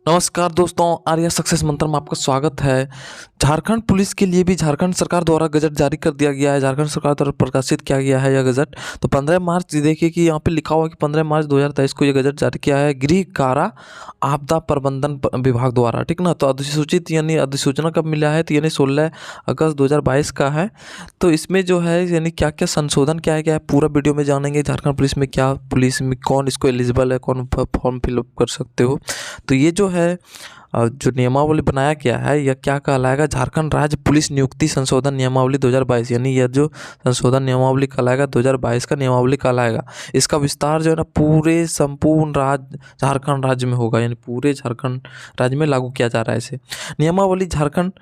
नमस्कार दोस्तों, आर्या सक्सेस मंत्र में आपका स्वागत है। झारखंड पुलिस के लिए भी झारखंड सरकार द्वारा गजट जारी कर दिया गया है। झारखंड सरकार द्वारा प्रकाशित किया गया है यह गजट। तो 15 मार्च, देखिए कि यहाँ पे लिखा हुआ है कि 15 मार्च 2023 को यह गजट जारी किया है गृह कारा आपदा प्रबंधन विभाग द्वारा, ठीक ना। तो अधिसूचित यानी अधिसूचना कब मिला है, तो यानी 16 अगस्त 2022 का है। तो इसमें जो है यानी क्या क्या संशोधन क्या है पूरा वीडियो में जानेंगे। झारखंड पुलिस में क्या, पुलिस में कौन इसको एलिजिबल है, कौन फॉर्म फिलअप कर सकते हो। तो ये जो है जो नियमावली बनाया गया है यह क्या कहलाएगा, झारखंड राज्य पुलिस नियुक्ति संशोधन नियमावली 2022, यानी यह जो संशोधन नियमावली कहलाएगा 2022 का नियमावली कहलाएगा। इसका विस्तार जो है ना पूरे संपूर्ण राज्य झारखंड राज्य में होगा, यानी पूरे झारखंड राज्य में लागू किया जा रहा है इसे नियमावली झारखंड।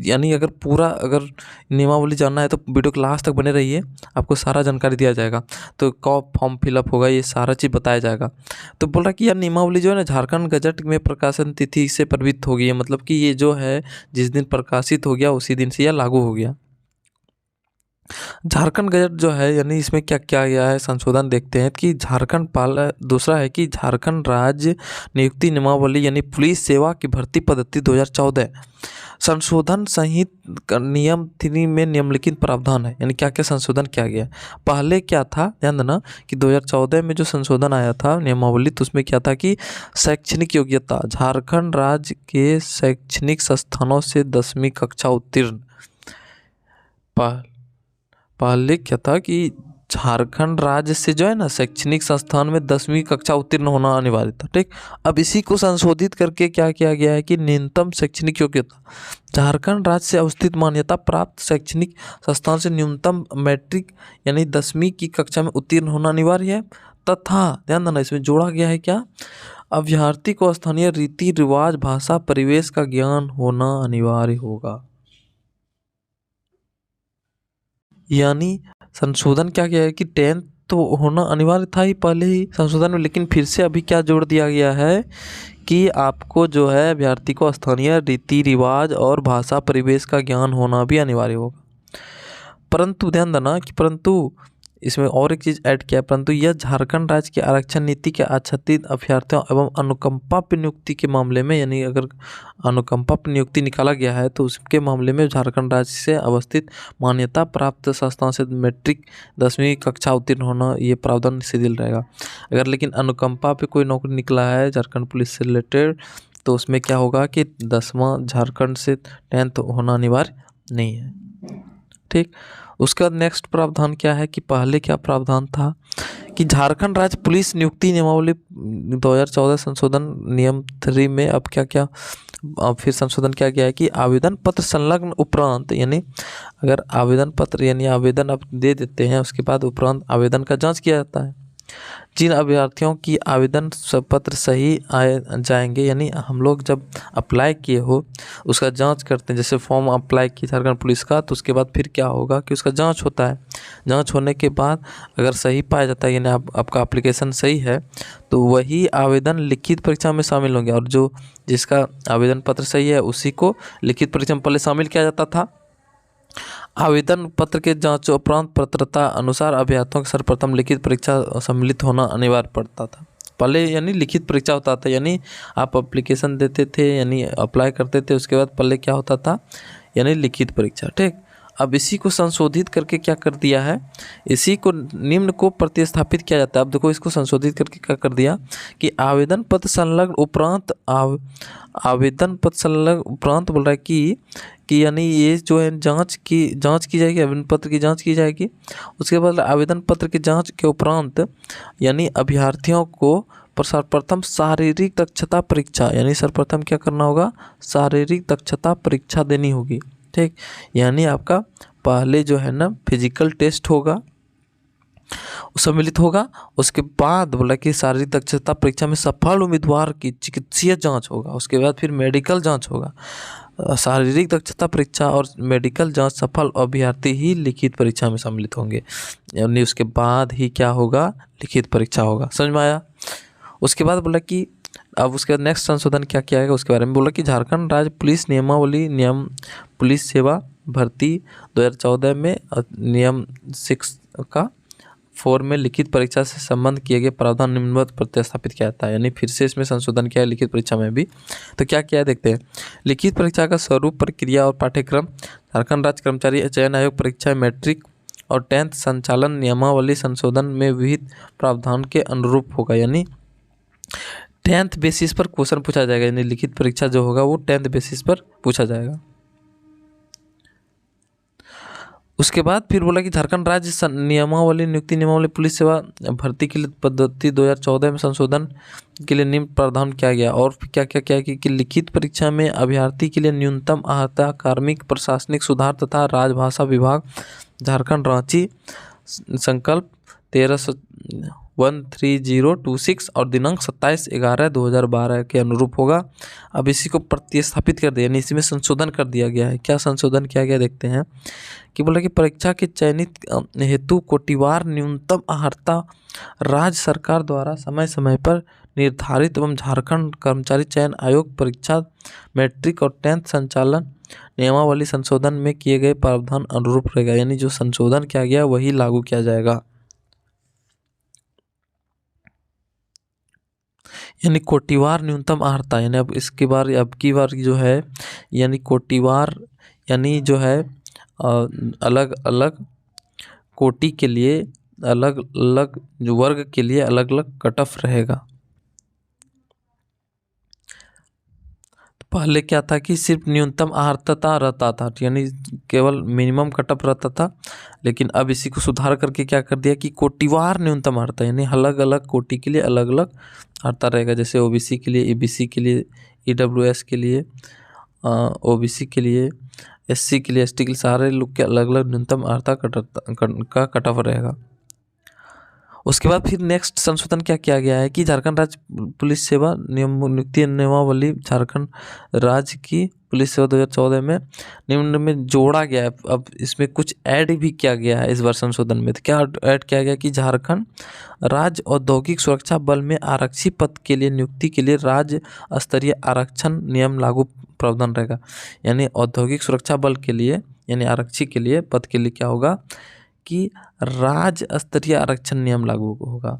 यानी अगर नियमावली जानना है तो वीडियो के लास्ट तक बने रहिए, आपको सारा जानकारी दिया जाएगा। तो कब फॉर्म फिलअप होगा ये सारा चीज़ बताया जाएगा। तो बोल रहा कि यह नियमावली जो है ना झारखंड गजट में प्रकाशन तिथि से प्रवृत्त हो गई है, मतलब कि ये जो है जिस दिन प्रकाशित हो गया उसी दिन से यह लागू हो गया। झारखंड गजट जो है यानी इसमें क्या क्या गया है संशोधन देखते हैं कि दूसरा है कि झारखंड राज्य नियुक्ति नियमावली यानी पुलिस सेवा की भर्ती पद्धति 2014 संशोधन संहित नियम 3 में निम्नलिखित प्रावधान है। यानी क्या क्या संशोधन किया गया। पहले क्या था, ध्यान देना कि 2014 में जो संशोधन आया था नियमावली, तो उसमें क्या था कि शैक्षणिक योग्यता, झारखंड राज्य के शैक्षणिक संस्थानों से 10वीं कक्षा उत्तीर्ण। पहले क्या था कि झारखंड राज्य से जो है ना शैक्षणिक संस्थान में 10वीं कक्षा उत्तीर्ण होना अनिवार्य था, ठीक। अब इसी को संशोधित करके क्या किया गया है कि न्यूनतम शैक्षणिक योग्यता, झारखंड राज्य से अवस्थित मान्यता प्राप्त शैक्षणिक संस्थान से न्यूनतम मैट्रिक यानी 10वीं की कक्षा में उत्तीर्ण होना अनिवार्य है। तथा ध्यान देना इसमें जोड़ा गया है क्या, अभ्यर्थी को स्थानीय रीति रिवाज, भाषा, परिवेश का ज्ञान होना अनिवार्य होगा। यानी संशोधन क्या किया है कि 10th तो होना अनिवार्य था ही पहले ही संशोधन में, लेकिन फिर से अभी क्या जोड़ दिया गया है कि आपको जो है अभ्यर्थी को स्थानीय रीति रिवाज और भाषा परिवेश का ज्ञान होना भी अनिवार्य होगा। परंतु ध्यान देना कि इसमें और एक चीज़ ऐड किया, परंतु यह झारखंड राज्य की आरक्षण नीति के आच्छादित अभ्यर्थियों एवं अनुकंपा पर नियुक्ति के मामले में, यानी अगर अनुकंपा पर नियुक्ति निकाला गया है तो उसके मामले में झारखंड राज्य से अवस्थित मान्यता प्राप्त संस्थान से मैट्रिक 10वीं कक्षा उत्तीर्ण होना ये प्रावधान शिथिल रहेगा। अगर लेकिन अनुकंपा पे कोई नौकरी निकला है झारखंड पुलिस से रिलेटेड तो उसमें क्या होगा कि 10वां झारखंड से 10th होना अनिवार्य नहीं है, ठीक। उसके बाद नेक्स्ट प्रावधान क्या है कि पहले क्या प्रावधान था कि झारखंड राज्य पुलिस नियुक्ति नियमावली 2014 संशोधन नियम 3 में अब क्या फिर संशोधन किया गया है कि आवेदन पत्र संलग्न उपरांत, यानी अगर आवेदन पत्र यानी आवेदन आप दे देते हैं उसके बाद उपरांत आवेदन का जांच किया जाता है। जिन अभ्यर्थियों की आवेदन पत्र सही आए जाएंगे, यानी हम लोग जब अप्लाई किए हो उसका जांच करते हैं, जैसे फॉर्म अप्लाई किया झारखंड पुलिस का तो उसके बाद फिर क्या होगा कि उसका जांच होता है। जांच होने के बाद अगर सही पाया जाता है यानी आपका एप्लीकेशन सही है तो वही आवेदन लिखित परीक्षा में शामिल होंगे, और जिसका आवेदन पत्र सही है उसी को लिखित परीक्षा में पहले शामिल किया जाता था। आवेदन पत्र के जांच उपरांत पात्रता अनुसार अभ्यर्थियों को सर्वप्रथम लिखित परीक्षा सम्मिलित होना अनिवार्य पड़ता था। पहले यानी लिखित परीक्षा होता था, यानी आप एप्लीकेशन देते थे यानी अप्लाई करते थे, उसके बाद पहले क्या होता था यानी लिखित परीक्षा, ठीक। अब इसी को संशोधित करके क्या कर दिया है, इसी को निम्न को प्रतिस्थापित किया जाता है। अब देखो इसको संशोधित करके क्या कर दिया कि आवेदन पत्र संलग्न उपरांत आवेदन पत्र संलग्न उपरांत बोल रहा है कि यानी ये जो है जांच की जाएगी, आवेदन पत्र की जांच की जाएगी। उसके बाद आवेदन पत्र की जांच के उपरांत यानी अभ्यर्थियों को सर्वप्रथम शारीरिक दक्षता परीक्षा, यानी सर्वप्रथम क्या करना होगा, शारीरिक दक्षता परीक्षा देनी होगी, ठीक। यानी आपका पहले जो है ना फिजिकल टेस्ट होगा सम्मिलित होगा, उसके बाद बोला कि शारीरिक दक्षता परीक्षा में सफल उम्मीदवार की चिकित्सीय जांच होगा, उसके बाद फिर मेडिकल जांच होगा। शारीरिक दक्षता परीक्षा और मेडिकल जांच सफल अभ्यर्थी ही लिखित परीक्षा में सम्मिलित होंगे, यानी उसके बाद ही क्या होगा, लिखित परीक्षा होगा। समझ में आया। उसके बाद बोला कि अब उसके बाद नेक्स्ट संशोधन क्या किया गया उसके बारे में बोला कि झारखंड राज्य पुलिस नियमावली नियम पुलिस सेवा भर्ती 2014 में नियम 6 का 4 में लिखित परीक्षा से संबंध किए गए प्रावधान निम्नवत प्रतिस्थापित किया जाता है। यानी फिर से इसमें संशोधन किया है लिखित परीक्षा में भी। तो क्या किया है देखते हैं। लिखित परीक्षा का स्वरूप, प्रक्रिया और पाठ्यक्रम झारखंड राज्य कर्मचारी चयन आयोग परीक्षा मैट्रिक और 10th संचालन नियमावली संशोधन में विहित प्रावधान के अनुरूप होगा। यानी 10th बेसिस पर क्वेश्चन पूछा जाएगा। यानी लिखित परीक्षा जो होगा वो 10th बेसिस पर पूछा जाएगा। उसके बाद फिर बोला कि झारखंड राज्य नियमावली नियुक्ति नियमावली पुलिस सेवा भर्ती के लिए पद्धति 2014 में संशोधन के लिए निम्न प्रावधान किया गया। और क्या क्या क्या कि लिखित परीक्षा में अभ्यर्थी के लिए न्यूनतम अर्हता कार्मिक प्रशासनिक सुधार तथा राजभाषा विभाग झारखंड रांची संकल्प 133026 और दिनांक 27/11/2012 के अनुरूप होगा। अब इसी को प्रतिस्थापित कर दिया, यानी इसी में संशोधन कर दिया गया है। क्या संशोधन किया गया देखते हैं कि बोला कि परीक्षा के चयनित हेतु कोटिवार न्यूनतम अर्हता राज्य सरकार द्वारा समय समय पर निर्धारित एवं झारखंड कर्मचारी चयन आयोग परीक्षा मैट्रिक और 10th संचालन नियमावली संशोधन में किए गए प्रावधान अनुरूप रहेगा। यानी जो संशोधन किया गया वही लागू किया जाएगा। यानी कोटिवार न्यूनतम अर्हता, यानी अब इसके बार अब की बार जो है यानी कोटिवार यानी जो है अलग अलग कोटि के लिए अलग अलग जो वर्ग के लिए अलग अलग कट ऑफ रहेगा। तो पहले क्या था कि सिर्फ न्यूनतम अर्हता रहता था, यानी केवल मिनिमम कट ऑफ रहता था। लेकिन अब इसी को सुधार करके क्या कर दिया कि कोटिवार न्यूनतम अर्हता, यानी अलग अलग कोटि के लिए अलग अलग अर्हता रहेगा। जैसे ओबीसी के लिए, ईबीसी के लिए, ईडब्ल्यूएस के लिए, ओबीसी के लिए, एससी के लिए, एसटी के लिए, सारे लोग के अलग अलग न्यूनतम अर्हता का कट ऑफ रहेगा। उसके बाद फिर नेक्स्ट संशोधन क्या किया गया है कि झारखंड राज्य पुलिस सेवा नियुक्ति नियमावली झारखंड राज्य की पुलिस सेवा 2014 में निम्न में जोड़ा गया है। अब इसमें कुछ ऐड भी किया गया है इस बार संशोधन में। तो क्या ऐड किया गया कि झारखंड राज्य औद्योगिक सुरक्षा बल में आरक्षी पद के लिए नियुक्ति के लिए राज्य स्तरीय आरक्षण नियम लागू प्रावधान रहेगा। यानी औद्योगिक सुरक्षा बल के लिए यानी आरक्षी के लिए पद के लिए क्या होगा कि राज्य स्तरीय आरक्षण नियम लागू होगा।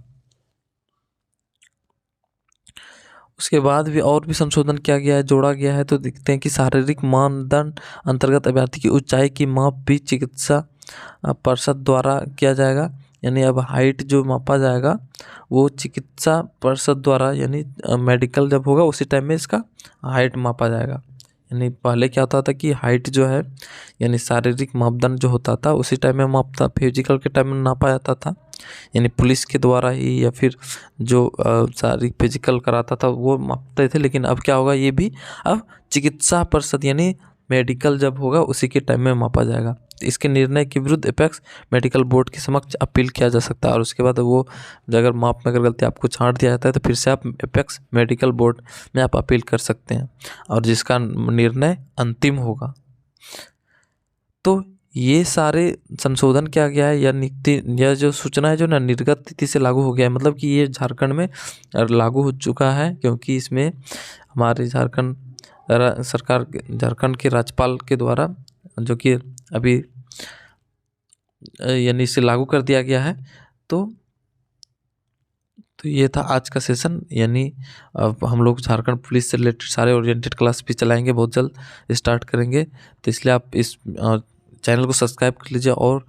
उसके बाद भी और भी संशोधन किया गया है, जोड़ा गया है। तो देखते हैं कि शारीरिक मानदंड अंतर्गत अभ्यर्थी की ऊंचाई की माप भी चिकित्सा परिषद द्वारा किया जाएगा। यानी अब हाइट जो मापा जाएगा वो चिकित्सा परिषद द्वारा, यानी मेडिकल जब होगा उसी टाइम में इसका हाइट मापा जाएगा। यानी पहले क्या होता था कि हाइट जो है यानी शारीरिक मापदंड जो होता था उसी टाइम में मापता, फिजिकल के टाइम में नापा जाता था, यानी पुलिस के द्वारा ही या फिर जो शारीरिक फिजिकल कराता था वो मापते थे। लेकिन अब क्या होगा, ये भी अब चिकित्सा परिषद यानी मेडिकल जब होगा उसी के टाइम में मापा जाएगा। तो इसके निर्णय के विरुद्ध एपेक्स मेडिकल बोर्ड के समक्ष अपील किया जा सकता है। और उसके बाद वो अगर माप में अगर गलती आपको छांट दिया जाता है तो फिर से आप एपेक्स मेडिकल बोर्ड में आप अपील कर सकते हैं और जिसका निर्णय अंतिम होगा। तो ये सारे संशोधन किया गया है या नीति या जो सूचना है जो ना निर्गत तिथि से लागू हो गया है। मतलब कि ये झारखंड में लागू हो चुका है, क्योंकि इसमें हमारे झारखंड सरकार झारखंड के राज्यपाल के द्वारा जो कि अभी यानी इसे लागू कर दिया गया है। तो ये था आज का सेशन। यानी अब हम लोग झारखंड पुलिस से रिलेटेड सारे ओरिएंटेड क्लास भी चलाएंगे, बहुत जल्द स्टार्ट करेंगे। तो इसलिए आप इस चैनल को सब्सक्राइब कर लीजिए और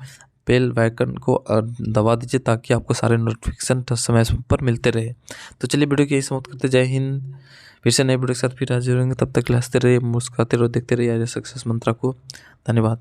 बेल आइकन को दबा दीजिए ताकि आपको सारे नोटिफिकेशन समय पर मिलते रहे। तो चलिए वीडियो की यही समाप्त करते, जय हिंद। फिर से नए वीडियो के साथ फिर हाजिर होंगे, तब तक हंसते रहिए, मुस्कुराते रहो, देखते रहिए सक्सेस मंत्रा को। धन्यवाद।